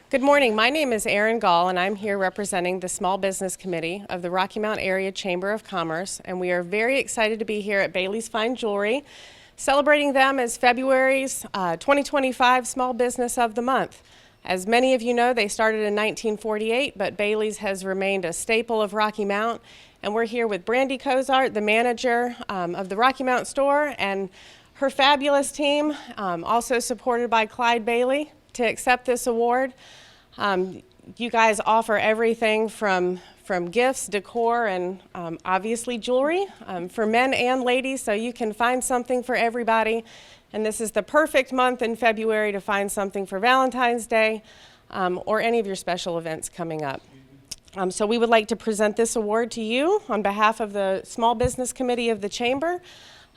Good morning. My name is Erin Gall, and I'm here representing the Small Business Committee of the Rocky Mount Area Chamber of Commerce, and we are very excited to be here at Bailey's Fine Jewelry, celebrating them as February's 2025 Small Business of the Month. As many of you know, they started in 1948, but Bailey's has remained a staple of Rocky Mount, and we're here with Brandy Cozart, the manager of the Rocky Mount store, and her fabulous team, also supported by Clyde Bailey, to accept this award. You guys offer everything from gifts, decor, and obviously jewelry for men and ladies, so you can find something for everybody. And this is the perfect month in February to find something for Valentine's Day or any of your special events coming up. So we would like to present this award to you on behalf of the Small Business Committee of the Chamber.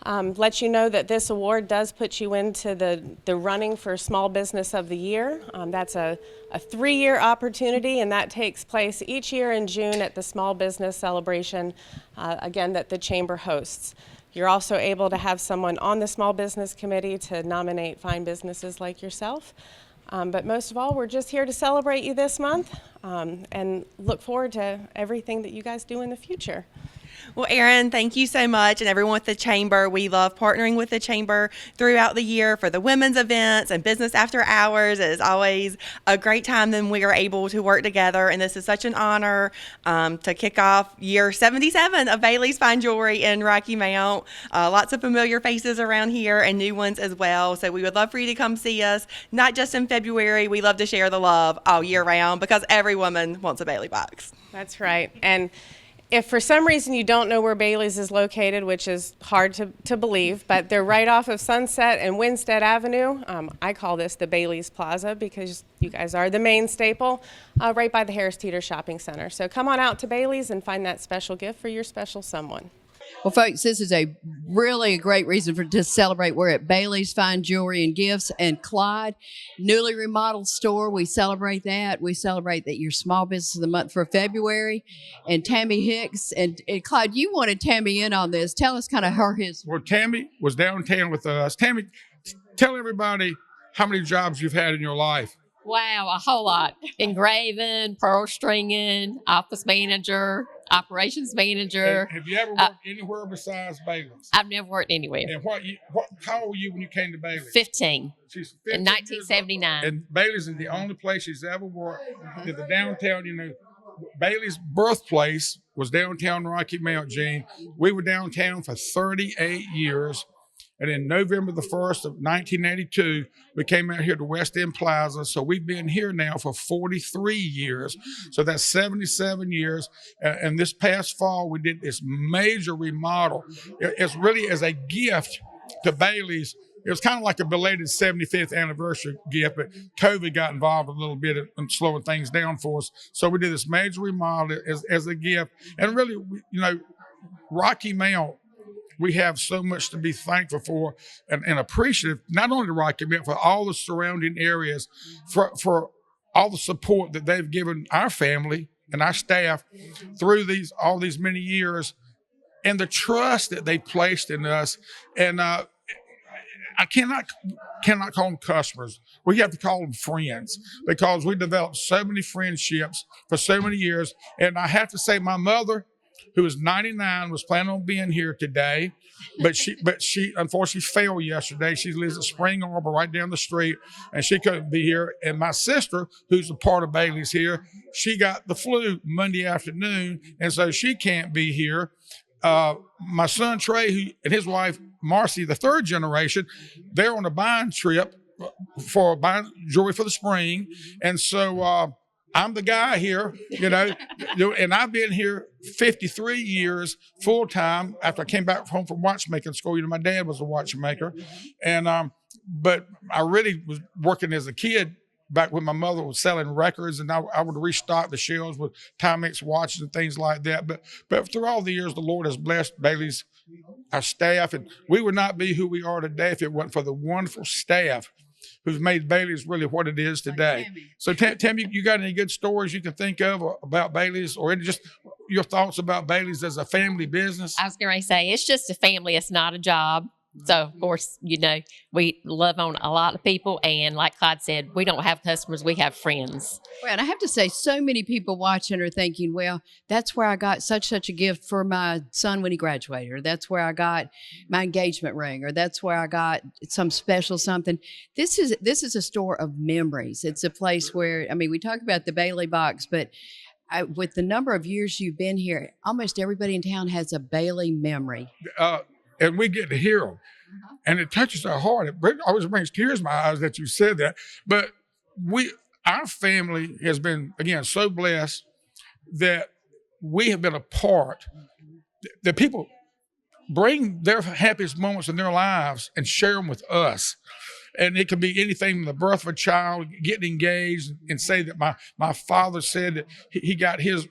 Let you know that this award does put you into the running for Small Business of the Year. That's a 3-year opportunity, and that takes place each year in June at the Small Business Celebration, again, that the Chamber hosts. You're also able to have someone on the Small Business Committee to nominate fine businesses like yourself. But most of all, we're just here to celebrate you this month and look forward to everything that you guys do in the future. Well, Erin, thank you so much, and everyone with the Chamber. We love partnering with the Chamber throughout the year for the women's events and business after hours. It is always a great time when we are able to work together, and this is such an honor to kick off year 77 of Bailey's Fine Jewelry in Rocky Mount. Lots of familiar faces around here and new ones as well, so we would love for you to come see us, not just in February. We love to share the love all year round because every woman wants a Bailey box. That's right. And if for some reason you don't know where Bailey's is located, which is hard to believe, but they're right off of Sunset and Winstead Avenue. I call this the Bailey's Plaza because you guys are the main staple, right by the Harris Teeter Shopping Center. So come on out to Bailey's and find that special gift for your special someone. Well, folks, this is a really great reason to celebrate. We're at Bailey's Fine Jewelry and Gifts and Clyde, newly remodeled store. We celebrate that. We celebrate that your Small Business of the Month for February. And Tammy Hicks and Clyde, you wanted Tammy in on this. Tell us kind of her history. Well, Tammy was downtown with us. Tammy, tell everybody how many jobs you've had in your life. Wow, a whole lot. Engraving, pearl stringing, office manager, operations manager. Have you ever worked anywhere besides Bailey's? I've never worked anywhere. And how old were you when you came to Bailey's? 15. She's 15 In 1979. And Bailey's is the only place she's ever worked in the downtown. You know, Bailey's birthplace was downtown Rocky Mount, Gene. We were downtown for 38 years. And in November the 1st of 1982, we came out here to West End Plaza. So we've been here now for 43 years. So that's 77 years. And this past fall, we did this major remodel. It's really as a gift to Bailey's. It was kind of like a belated 75th anniversary gift, but COVID got involved a little bit in slowing things down for us. So we did this major remodel as a gift. And really, you know, Rocky Mount, we have so much to be thankful for and appreciative, not only to Rocky Mount, for all the surrounding areas, for all the support that they've given our family and our staff through all these many years, and the trust that they placed in us. And I cannot call them customers. We have to call them friends because we developed so many friendships for so many years. And I have to say, my mother, who is 99, was planning on being here today, but she unfortunately fell yesterday. She lives at Spring Arbor right down the street, and she couldn't be here. And my sister, who's a part of Bailey's here, she got the flu Monday afternoon, and so she can't be here. My son Trey and his wife Marcy, the third generation, they're on a buying trip for buying jewelry for the spring, and so I'm the guy here, you know, and I've been here 53 years full time after I came back home from watchmaking school. You know, my dad was a watchmaker, and but I really was working as a kid back when my mother was selling records, and I would restock the shelves with Timex watches and things like that. But through all the years, the Lord has blessed Bailey's, our staff, and we would not be who we are today if it wasn't for the wonderful staff who's made Bailey's really what it is today. So Tammy, you got any good stories you can think of about Bailey's, or just your thoughts about Bailey's as a family business? I was going to say, it's just a family. It's not a job. So, of course, we love on a lot of people. And like Clyde said, we don't have customers, we have friends. Well, and I have to say, so many people watching are thinking, well, that's where I got such a gift for my son when he graduated, or that's where I got my engagement ring, or that's where I got some special something. This is a store of memories. It's a place where, I mean, we talk about the Bailey box, but with the number of years you've been here, almost everybody in town has a Bailey memory. And we get to hear them. And it touches our heart. It always brings tears in my eyes that you said that. But our family has been, again, so blessed that we have been a part, that people bring their happiest moments in their lives and share them with us. And it could be anything from the birth of a child, getting engaged, and say that my father said that he got his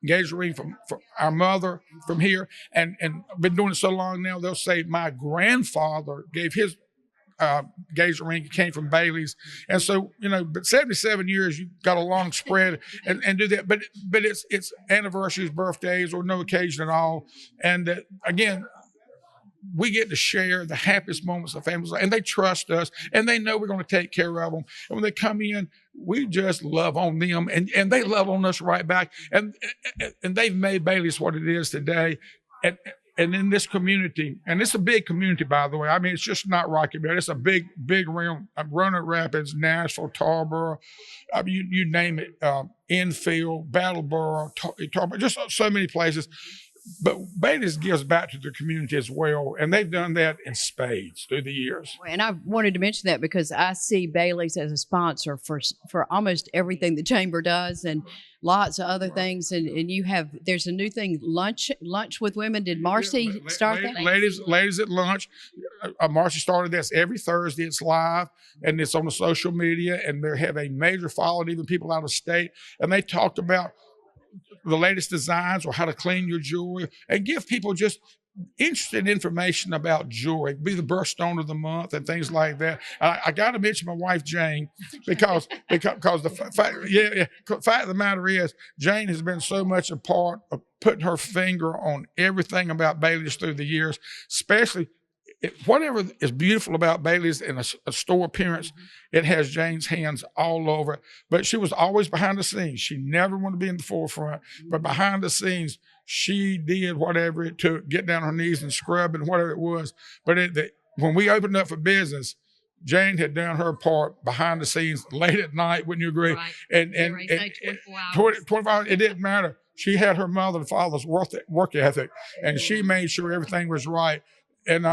engagement ring from our mother from here, and I've been doing it so long now, they'll say my grandfather gave his engagement ring, it came from Bailey's. And so, but 77 years, you got a long spread and do that. But it's anniversaries, birthdays, or no occasion at all. And again, we get to share the happiest moments of families, and they trust us, and they know we're going to take care of them. And when they come in, we just love on them, and they love on us right back. And they've made Bailey's what it is today. And in this community, and it's a big community, by the way. I mean, it's just not Rocky Mount. It's a big realm. Roanoke Rapids, Nashville, Tarboro, you name it, Enfield, Battleboro, Tarboro, just so many places. But Bailey's gives back to the community as well, and they've done that in spades through the years. And I wanted to mention that because I see Bailey's as a sponsor for almost everything the chamber does, and lots of other things. And there's a new thing, lunch with women. Did Marcy start that? Ladies at lunch. Marcy started this every Thursday. It's live, and it's on the social media, and they have a major following, even people out of state. And they talked about the latest designs or how to clean your jewelry, and give people just interested information about jewelry, be the birthstone of the month and things like that. I got to mention my wife, Jane, because the fact of the matter is, Jane has been so much a part of putting her finger on everything about Bailey's through the years, especially whatever is beautiful about Bailey's in a store appearance, it has Jane's hands all over it. But she was always behind the scenes. She never wanted to be in the forefront, but behind the scenes, she did whatever it took, get down on her knees and scrub and whatever it was. But when we opened up for business, Jane had done her part behind the scenes late at night, wouldn't you agree? Right. And 24 hours, it didn't matter. She had her mother and father's work ethic, and she made sure everything was right. And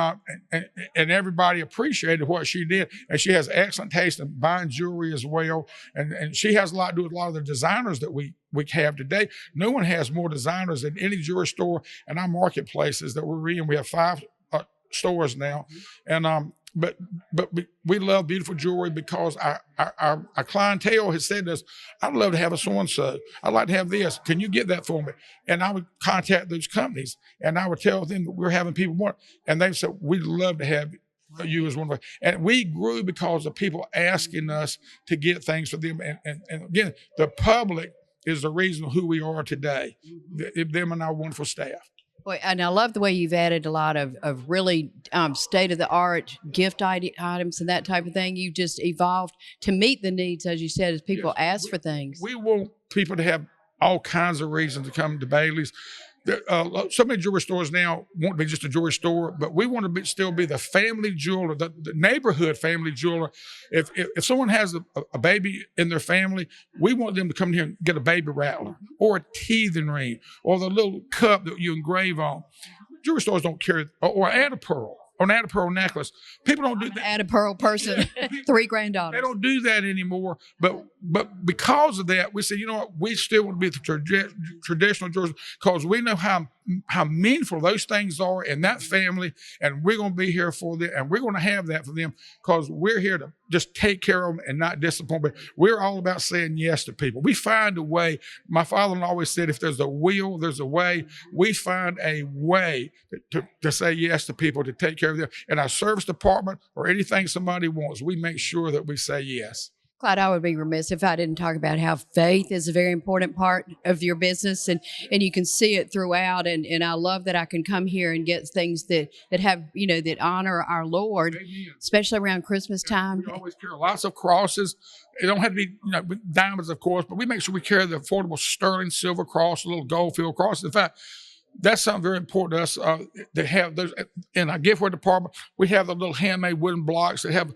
everybody appreciated what she did. And she has excellent taste in buying jewelry as well. And she has a lot to do with a lot of the designers that we have today. No one has more designers than any jewelry store in our marketplaces that we're in. We have 5 stores now. And but we love beautiful jewelry because our clientele has said to us, I'd love to have a so-and-so. I'd like to have this. Can you get that for me? And I would contact those companies, and I would tell them that we're having people want, and they said, we'd love to have you as one of us. And we grew because of people asking us to get things for them. And again, the public is the reason who we are today, them and our wonderful staff. Boy, and I love the way you've added a lot of really state-of-the-art gift items and that type of thing. You just evolved to meet the needs, as you said, as people ask for things. We want people to have all kinds of reasons to come to Bailey's. So many jewelry stores now won't be just a jewelry store, but we want to still be the family jeweler, the neighborhood family jeweler. If someone has a baby in their family, we want them to come here and get a baby rattler or a teething ring or the little cup that you engrave on. Jewelry stores don't carry, or add a pearl. Or an add a pearl necklace. People don't do that. Add a pearl person, $3,000. They don't do that anymore. But because of that, we said, you know what? We still want to be the traditional jewelers because we know how meaningful those things are in that family, and we're going to be here for them, and we're going to have that for them because we're here to just take care of them and not disappoint. But we're all about saying yes to people. We find a way. My father-in-law always said, if there's a will, there's a way. We find a way to say yes to people, to take care of them. In our service department or anything somebody wants, we make sure that we say yes. Clyde, I would be remiss if I didn't talk about how faith is a very important part of your business, and you can see it throughout. And I love that I can come here and get things that have, that honor our Lord, Amen. especially around Christmas time. We always carry lots of crosses. It don't have to be diamonds, of course, but we make sure we carry the affordable sterling silver cross, a little gold field cross. In fact, that's something very important to us to have those in our giftware department. We have the little handmade wooden blocks that have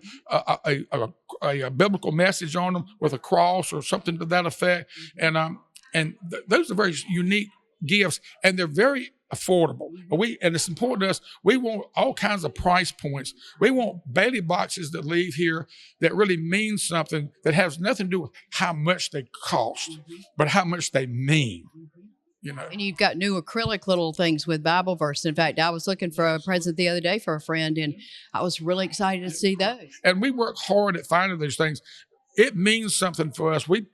a biblical message on them with a cross or something to that effect. And those are very unique gifts, and they're very affordable. And it's important to us. We want all kinds of price points. We want Bailey boxes that leave here that really mean something, that has nothing to do with how much they cost, but how much they mean. And you've got new acrylic little things with Bible verse. In fact, I was looking for a present the other day for a friend, and I was really excited to see those. And we work hard at finding those things. It means something for us. We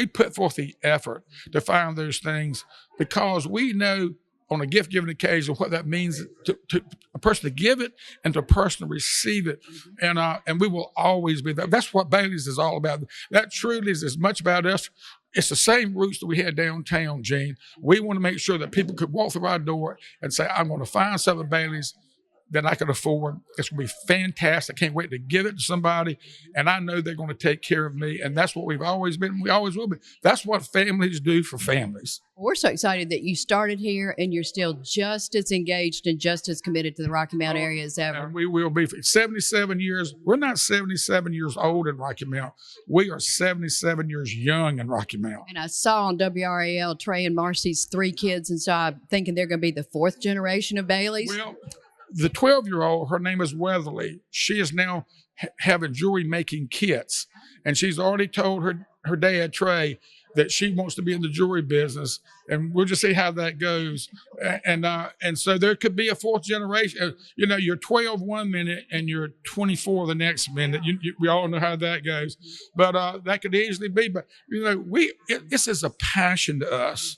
put forth the effort to find those things because we know on a gift-giving occasion what that means to a person to give it and to a person to receive it. And we will always be that. That's what Bailey's is all about. That truly is as much about us. It's the same roots that we had downtown, Gene. We want to make sure that people could walk through our door and say, I'm going to find something at Bailey's that I can afford. It's going to be fantastic. I can't wait to give it to somebody. And I know they're going to take care of me. And that's what we've always been. We always will be. That's what families do for families. We're so excited that you started here and you're still just as engaged and just as committed to the Rocky Mount area as ever. And we will be for 77 years. We're not 77 years old in Rocky Mount. We are 77 years young in Rocky Mount. And I saw on WRAL Trey and Marcy's 3 kids, and so I'm thinking they're going to be the 4th generation of Bailey's. Well, the 12-year-old, her name is Weatherly. She is now having jewelry making kits. And she's already told her dad, Trey, that she wants to be in the jewelry business. And we'll just see how that goes. And so there could be a 4th generation. You're 12 one minute and you're 24 the next minute. We all know how that goes. But that could easily be. But, this is a passion to us.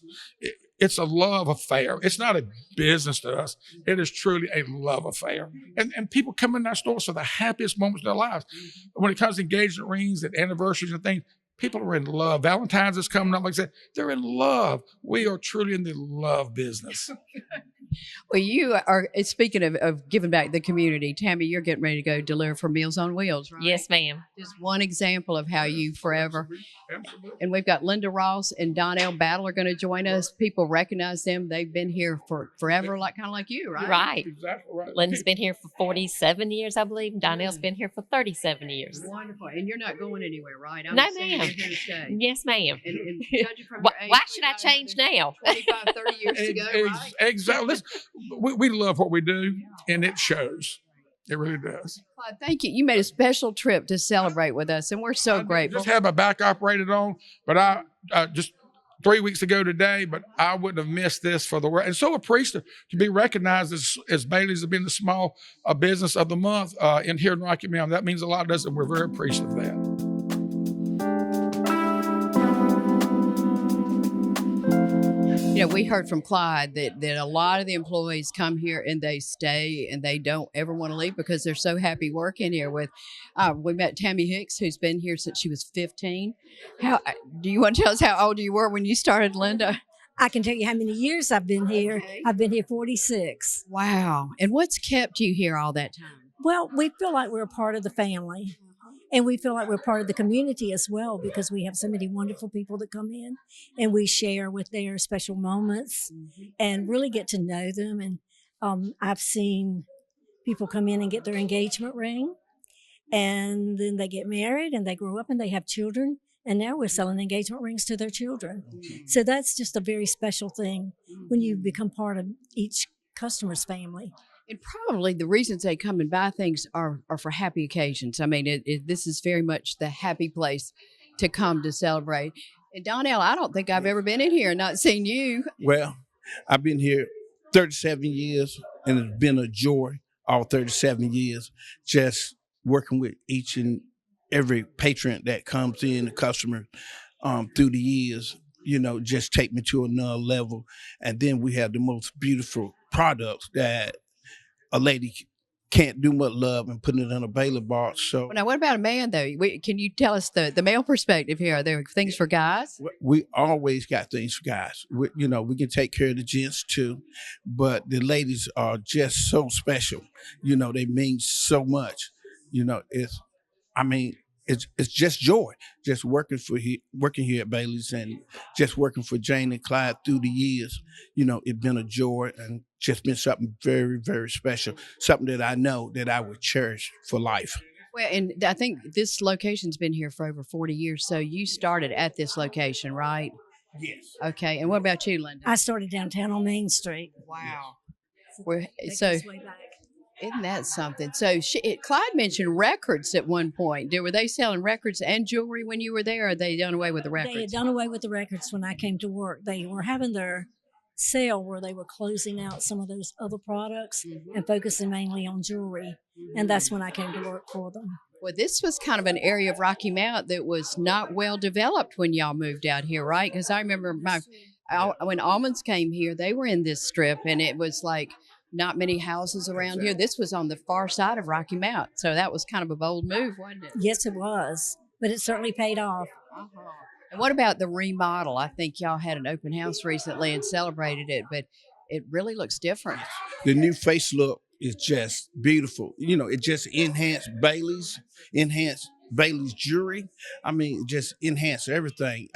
It's a love affair. It's not a business to us. It is truly a love affair. And people come in our stores for the happiest moments of their lives. When it comes to engagement rings and anniversaries and things, people are in love. Valentine's is coming up. Like I said, they're in love. We are truly in the love business. Well, you are, speaking of giving back to the community, Tammy, you're getting ready to go deliver for Meals on Wheels, right? Yes, ma'am. Just one example of how you forever. Absolutely. And we've got Linda Ross and Donnell Battle are going to join us. People recognize them. They've been here for forever, kind of like you, right? Right. Exactly right. Linda's been here for 47 years, I believe. and Donnell's been here for 37 years. Wonderful. And you're not going anywhere, right? I'm No, assuming ma'am. you're here to stay. Yes, ma'am. And judging from Why, your age, why should I we've got change now? 25, 30 years to go, right? Exactly. We love what we do, and it shows. It really does. Clyde, thank you. You made a special trip to celebrate with us, and we're so grateful. Just had my back operated on, but I just 3 weeks ago today, but I wouldn't have missed this for the world. And so appreciative to be recognized as Bailey's has been the small business of the month in here in Rocky Mount. That means a lot to us, and we're very appreciative of that. We heard from Clyde that a lot of the employees come here and they stay and they don't ever want to leave because they're so happy working here with. We met Tammy Hicks, who's been here since she was 15. How do you want to tell us how old you were when you started, Linda? I can tell you how many years I've been here. Okay. I've been here 46. Wow. And what's kept you here all that time? Well, we feel like we're a part of the family. And we feel like we're part of the community as well because we have so many wonderful people that come in and we share with their special moments and really get to know them. And I've seen people come in and get their engagement ring and then they get married and they grow up and they have children. And now we're selling engagement rings to their children. So that's just a very special thing when you become part of each customer's family. And probably the reasons they come and buy things are for happy occasions. I mean, this is very much the happy place to come to celebrate. And Donnell, I don't think I've ever been in here and not seen you. Well, I've been here 37 years, and it's been a joy all 37 years just working with each and every patron that comes in, the customer, through the years, just take me to another level. And then we have the most beautiful products that a lady can't do much love and putting it in a Bailey box. So Well, now, what about a man though? Can you tell us the male perspective here? Are there things for guys? we always got things for guys. We can take care of the gents too, but the ladies are just so special. They mean so much. It's just joy, just working here at Bailey's and just working for Jane and Clyde through the years. It's been a joy and just been something very, very special, something that I know that I would cherish for life. Well, and I think this location's been here for over 40 years. So you started at this location, right? Yes. Okay. And what about you, Linda? I started downtown on Main Street. Wow. We're, That so goes way back. isn't that something? So Clyde mentioned records at one point. Were they selling records and jewelry when you were there, or they done away with the records? They had done away with the records when I came to work. They were having their sale where they were closing out some of those other products and focusing mainly on jewelry. And that's when I came to work for them. Well, this was kind of an area of Rocky Mount that was not well developed when y'all moved out here, right? Because I remember when Almonds came here, they were in this strip, and it was like not many houses around here. This was on the far side of Rocky Mount, so that was kind of a bold move, wasn't it? Yes, it was, but it certainly paid off. And what about the remodel? I think y'all had an open house recently and celebrated it, but it really looks different. The new face look is just beautiful. It just enhanced Bailey's jewelry. It just enhanced everything.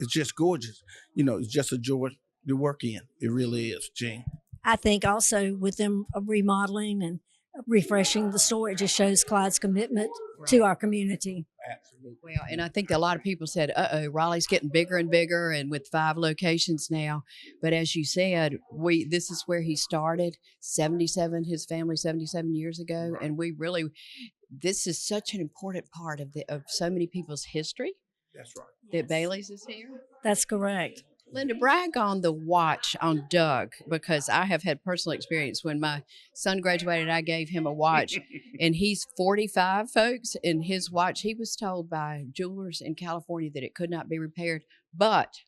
It's just gorgeous. It's just a joy to work in. It really is, Gene. I think also with them remodeling and refreshing the store, it just shows Clyde's commitment to our community. Absolutely. Well, and I think a lot of people said, Raleigh's getting bigger and bigger, and with 5 locations now. But as you said, this is where he started, his family 77 years ago. And this is such an important part of so many people's history. That's right. That Bailey's is here. That's correct. Linda, brag on the watch on Doug, because I have had personal experience. When my son graduated, I gave him a watch, and he's 45, folks, and his watch, he was told by jewelers in California that it could not be repaired, but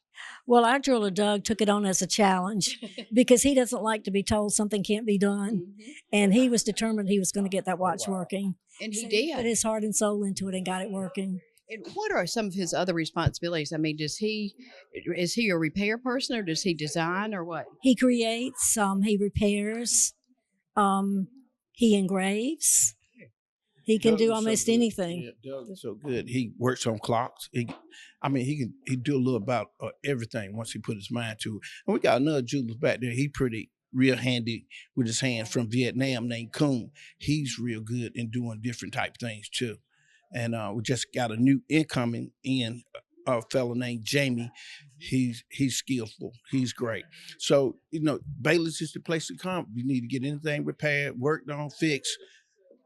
Well, our jeweler, Doug, took it on as a challenge because he doesn't like to be told something can't be done. And he was determined he was going to get that watch working. and he So did. put his heart and soul into it and got it working. And what are some of his other responsibilities? Is he a repair person, or does he design, or what? He creates, he repairs, he engraves. He can Doug do is so almost good. anything. Yeah, Doug is so good. He works on clocks. He do a little about everything once he put his mind to it. And we got another jeweler back there. He pretty real handy with his hand from Vietnam named Kuhn. He's real good in doing different type things too. And we just got a new incoming in a fellow named Jamie. He's skillful. He's great. So Bailey's is the place to come. You need to get anything repaired, worked on, fixed.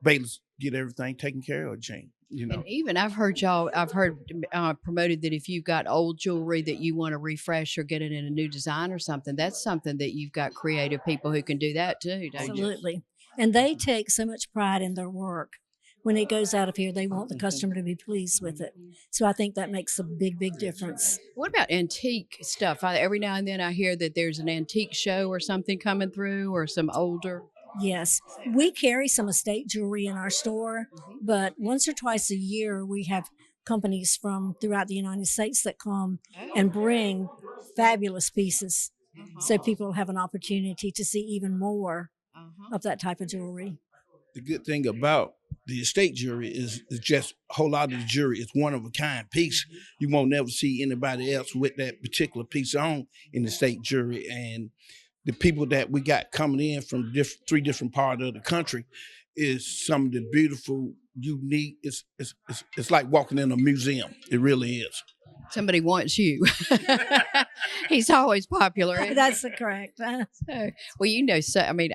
Bailey's get everything taken care of, Jane. And even I've heard promoted that if you've got old jewelry that you want to refresh or get it in a new design or something, that's something that you've got creative people who can do that too, don't you? Absolutely. And they take so much pride in their work. When it goes out of here, they want the customer to be pleased with it. So I think that makes a big, big difference. What about antique stuff? Every now and then I hear that there's an antique show or something coming through, or some older. Yes, we carry some estate jewelry in our store, but once or twice a year, we have companies from throughout the United States that come and bring fabulous pieces. So people have an opportunity to see even more of that type of jewelry. The good thing about the estate jewelry is just a whole lot of the jewelry is one of a kind piece. You won't never see anybody else with that particular piece on in the estate jewelry. And the people that we got coming in from 3 different parts of the country is some of the beautiful, unique. It's like walking in a museum. It really is. Somebody wants you. He's always popular. isn't he? That's correct. Well,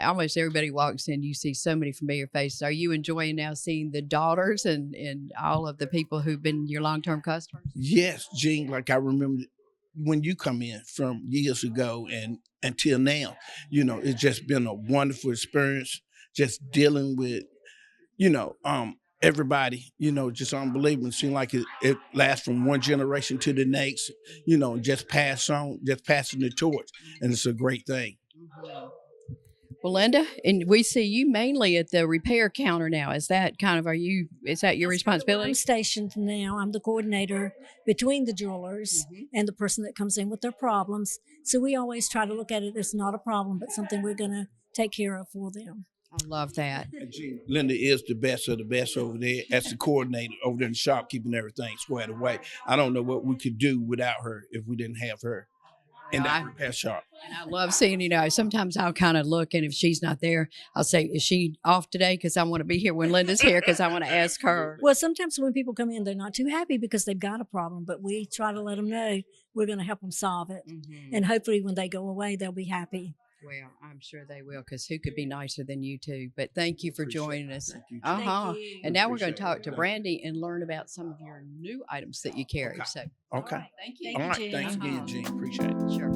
almost everybody walks in, you see so many familiar faces. Are you enjoying now seeing the daughters and all of the people who've been your long-term customers? Yes, Gene, like I remember when you come in from years ago and until now, it's just been a wonderful experience just dealing with, everybody, just unbelievable. It seems like it lasts from one generation to the next, just passing the torch. And it's a great thing. Well, Linda, and we see you mainly at the repair counter now. Is that kind of, is that your That's kind of where I'm responsibility? stationed now. I'm the coordinator between the jewelers and the person that comes in with their problems. So we always try to look at it as not a problem, but something we're going to take care of for them. I love that. And Gene, Linda is the best of the best over there as the coordinator over there in the shop, keeping everything squared away. I don't know what we could do without her if we didn't have her in that repair shop. And I love seeing, sometimes I'll kind of look, and if she's not there, I'll say, is she off today? Because I want to be here when Linda's here, because I want to ask her. Well, sometimes when people come in, they're not too happy because they've got a problem, but we try to let them know we're going to help them solve it. And hopefully when they go away, they'll be happy. Well, I'm sure they will, because who could be nicer than you two? But thank you for joining us. Thank you. Uh-huh. Thank you. And now we're going Appreciate to talk it. to Brandy and learn about some of your new items that you carry. Okay. So, Okay. all right, thank you. Thank All you, right. Gene. Thanks again, Uh-huh. Gene. Appreciate it. Sure.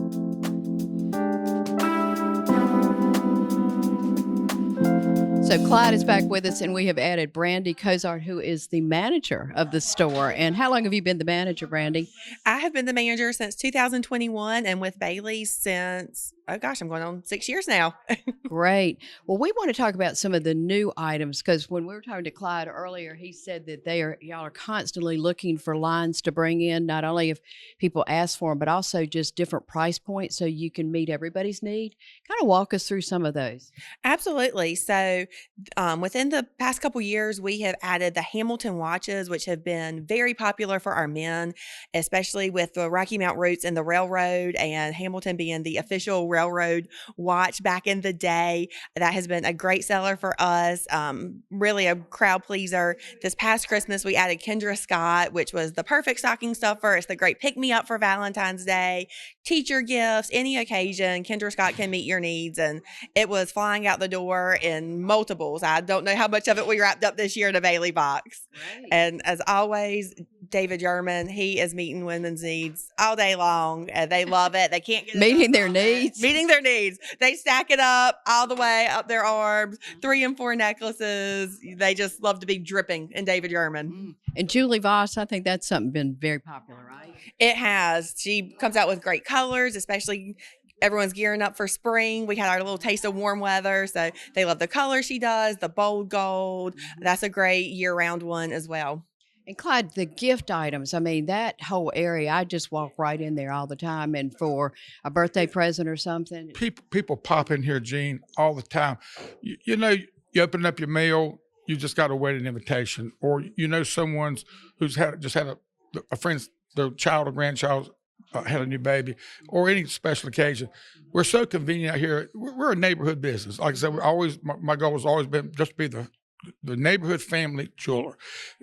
So Clyde is back with us, and we have added Brandy Cozart, who is the manager of the store. And how long have you been the manager, Brandy? I have been the manager since 2021 and with Bailey's since, oh gosh, I'm going on 6 years now. Great. Well, we want to talk about some of the new items, because when we were talking to Clyde earlier, he said that y'all are constantly looking for lines to bring in, not only if people ask for them, but also just different price points so you can meet everybody's need. Kind of walk us through some of those. Absolutely. So, within the past couple years, we have added the Hamilton watches, which have been very popular for our men, especially with the Rocky Mount roots and the railroad, and Hamilton being the official railroad watch back in the day. That has been a great seller for us. Really a crowd pleaser. This past Christmas, we added Kendra Scott, which was the perfect stocking stuffer. It's the great pick me up for Valentine's Day, teacher gifts, any occasion. Kendra Scott can meet your needs, and it was flying out the door in multiples. I don't know how much of it we wrapped up this year in a Bailey box. And as always, David German, he is meeting women's needs all day long. And they love it. They can't get Meeting enough their of it. needs. Meeting their needs. They stack it up all the way up their arms, 3 and 4 necklaces. They just love to be dripping in David German. And Julie Voss, I think that's something been very popular, right? It has. She comes out with great colors, especially everyone's gearing up for spring. We had our little taste of warm weather, so they love the color she does, the bold gold. That's a great year-round one as well. And Clyde, the gift items, I mean, that whole area, I just walk right in there all the time. And for a birthday present or something, People pop in here, Gene, all the time. You open up your mail, you just got a wedding invitation, or someone's who's had a friend's their child or grandchild had a new baby, or any special occasion. We're so convenient out here. We're a neighborhood business. Like I said, my goal has always been just to be the neighborhood family jeweler.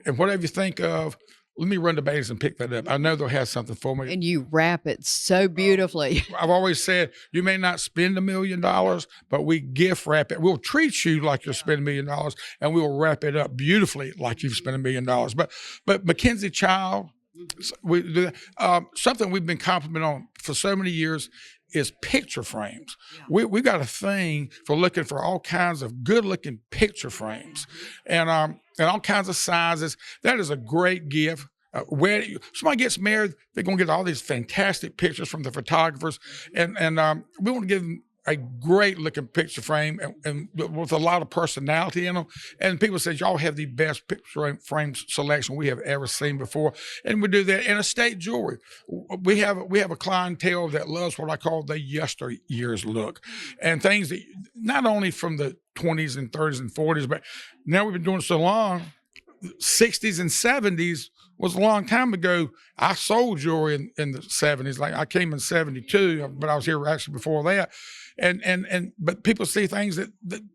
And whatever you think of, let me run to Bailey's and pick that up. I know they'll have something for me. and you wrap it so beautifully. I've always said, you may not spend $1 million, but we gift wrap it. We'll treat you like you're spending $1 million, and we will wrap it up beautifully like you've spent $1 million. But Mackenzie Child, we do that. Something we've been complimented on for so many years is picture frames. We've got a thing for looking for all kinds of good-looking picture frames, and all kinds of sizes. That is a great gift. When somebody gets married, they're going to get all these fantastic pictures from the photographers, and we want to give them a great looking picture frame and with a lot of personality in them. And people say, y'all have the best picture frame selection we have ever seen before. And we do that in estate jewelry. We have a clientele that loves what I call the yesteryears look, and things that not only from the 20s and 30s and 40s, but now we've been doing it so long, 60s and 70s was a long time ago. I sold jewelry in the 70s. Like I came in 72, but I was here actually before that. But people see things that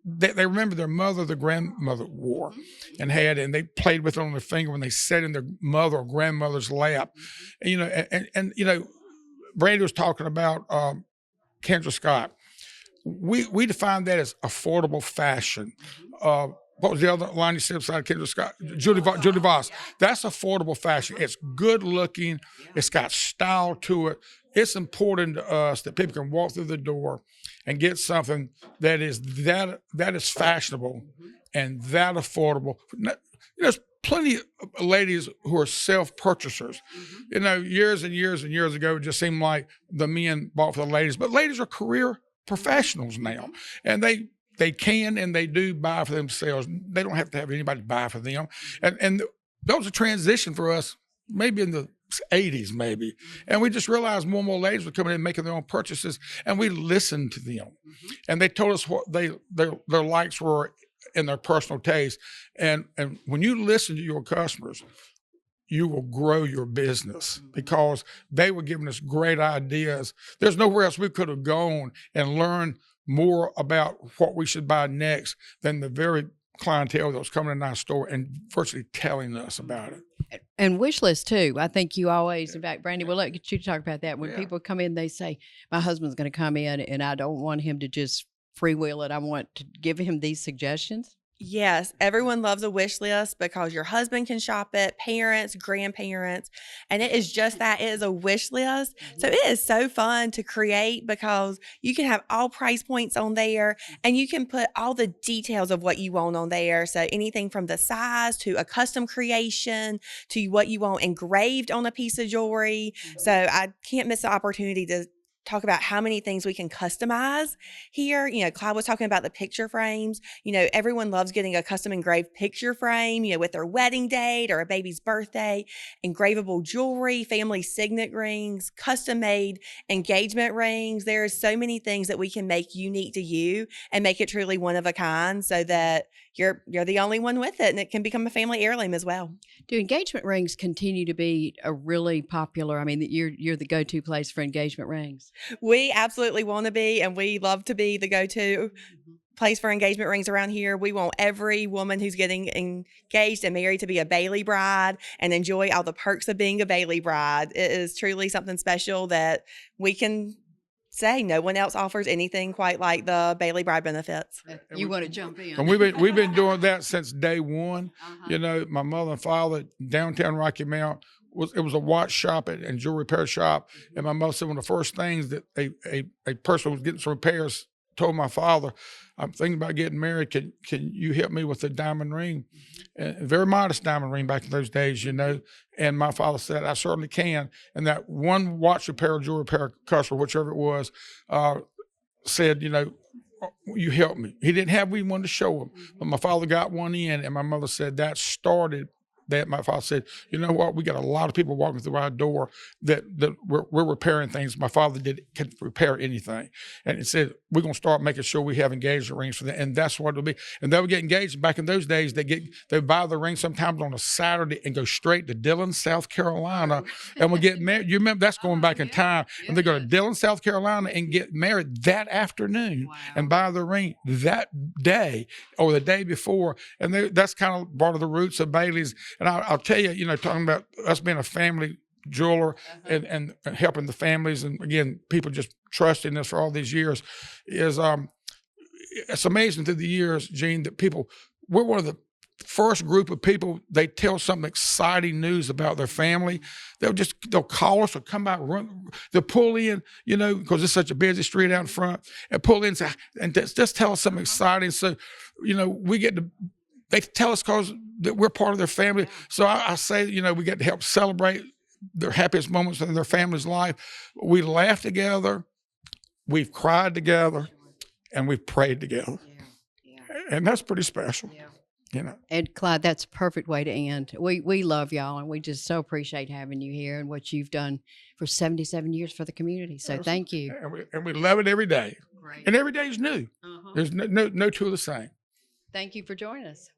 they remember their mother, their grandmother wore and had, and they played with it on their finger when they sat in their mother or grandmother's lap. And Brandy was talking about Kendra Scott. We define that as affordable fashion. What was the other line you said beside Kendra Scott? Julie Voss. That's affordable fashion. It's good looking. It's got style to it. It's important to us that people can walk through the door and get something that is fashionable and that affordable. There's plenty of ladies who are self-purchasers. Years and years and years ago, it just seemed like the men bought for the ladies, but ladies are career professionals now, and they they can and they do buy for themselves. They don't have to have anybody buy for them. And that was a transition for us, maybe in the 80s, maybe. And we just realized more and more ladies were coming in and making their own purchases, and we listened to them. And they told us what their likes were in their personal taste. And when you listen to your customers, you will grow your business because they were giving us great ideas. There's nowhere else we could have gone and learned more about what we should buy next than the very clientele that was coming in our store and virtually telling us about it. And wish list too. I think you always, in fact, Brandy, we'll let you talk about that. When people come in, they say, my husband's going to come in and I don't want him to just freewheel it. I want to give him these suggestions. Yes, everyone loves a wish list because your husband can shop it, parents, grandparents, and it is just that. It is a wish list. So it is so fun to create because you can have all price points on there and you can put all the details of what you want on there. So anything from the size to a custom creation to what you want engraved on a piece of jewelry. So I can't miss the opportunity to talk about how many things we can customize here. You know, Clyde was talking about the picture frames. You know, everyone loves getting a custom engraved picture frame, you know, with their wedding date or a baby's birthday, engravable jewelry, family signet rings, custom made engagement rings. There are so many things that we can make unique to you and make it truly one of a kind so that you're the only one with it and it can become a family heirloom as well. Do engagement rings continue to be a really popular? I mean, you're the go-to place for engagement rings. We absolutely want to be, and we love to be the go-to place for engagement rings around here. We want every woman who's getting engaged and married to be a Bailey bride and enjoy all the perks of being a Bailey bride. It is truly something special that we can say no one else offers anything quite like the Bailey bride benefits. You want to jump in? And we've been doing that since day one. You know, my mother and father, downtown Rocky Mount, it was a watch shop and jewelry repair shop. And my mother said one of the first things that a person who was getting some repairs told my father, I'm thinking about getting married. Can you help me with a diamond ring? And a very modest diamond ring back in those days, you know. And my father said, I certainly can. And that one watch repair, jewelry repair customer, whichever it was, said, you know, you help me. He didn't have one to show him, but my father got one in, and my mother said that started that. My father said, you know what, we got a lot of people walking through our door that we're repairing things. My father could repair anything. And it said, we're going to start making sure we have engagement rings for them. And that's what it'll be. And they would get engaged. Back in those days, they buy the ring sometimes on a Saturday and go straight to Dillon, South Carolina, and would get married. You remember, that's going back in time. And they go to Dillon, South Carolina and get married that afternoon and buy the ring that day or the day before. And that's kind of part of the roots of Bailey's. And I'll tell you, you know, talking about us being a family jeweler and helping the families, and again, people just trusting us for all these years, is it's amazing through the years, Gene, that we're one of the first group of people, they tell some exciting news about their family. They'll call us or come out, they'll pull in, you know, because it's such a busy street out in front, and pull in and just tell us something exciting. So, you know, they tell us because that we're part of their family. So I say, you know, we get to help celebrate their happiest moments in their family's life. We laugh together, we've cried together, and we've prayed together. And that's pretty special. You know. And Clyde, that's a perfect way to end. We love y'all, and we just so appreciate having you here and what you've done for 77 years for the community. So thank you. And we love it every day. Great. And every day is new. There's no two of the same. Thank you for joining us.